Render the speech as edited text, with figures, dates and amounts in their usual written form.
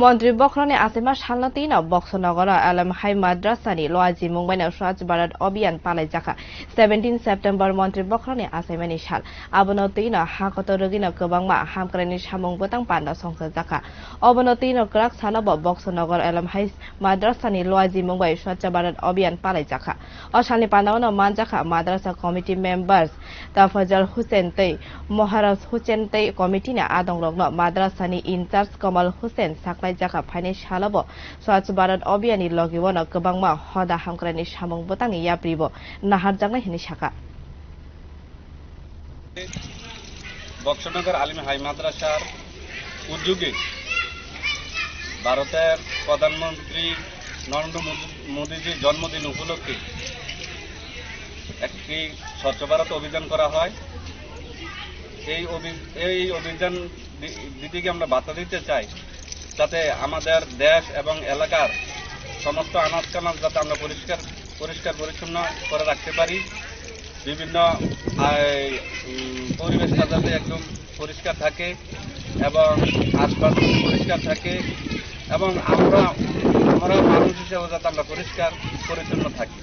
মন্ত্রী বখরনে আসেমা সালনাতিন বক্সনগর আলম হাই মাদ্রাসানি লয়াজি মুম্বাইনাव স্বচ্ছ ভারত অভিযান পালাই জাখা 17 সেপ্টেম্বর মন্ত্রী বখরনে আসেমানি সাল আবনো তিন হাকত রগিন গোबांमा হামক্রানি সামং বতাং পান্ডা সংসদ জাখা অবনো তিন ক্রাক সানাব বক্সনগর আলম হাই মাদ্রাসানি লয়াজি মুম্বাই স্বচ্ছ ভারত অভিযান পালাই জাখা অসালনি পান্ডাওনো মানজাখা মাদ্রাসা কমিটি মেম্বার্স তাফাজাল হুসেন তৈ মহারাজ হুসেন তৈ কমিটিনা আদংরগনো মাদ্রাসানি ইনচার্জ কমল হুসেন সাকলাই জাখা ফাইনে সালাব স্বচ্ছ ভারত অভিযানি লগিওনো गोबांमा হদা হামক্রানি সামং বতাংনি ইয়াপ্রিব নাহার জাংনাই হিনি শাখা বক্সনগর আলিম হাই মাদ্রাসার উদ্যোগে ভারতের প্রধানমন্ত্রী নরেন্দ্র মোদীজির জন্মদিন উপলক্ষে একটি স্বচ্ছ ভারত অভিযান করা হয়। এই অভিযান দিদিকে আমরা বার্তা দিতে চাই যাতে আমাদের দেশ এবং এলাকার সমস্ত আনাজ কানাজ যাতে আমরা পরিষ্কার পরিচ্ছন্ন করে রাখতে পারি, বিভিন্ন পরিবেশটা যাতে একদম পরিষ্কার থাকে এবং আশপাশ পরিষ্কার থাকে এবং আমরা মানুষ হিসেবে যাতে আমরা পরিষ্কার পরিচ্ছন্ন থাকি।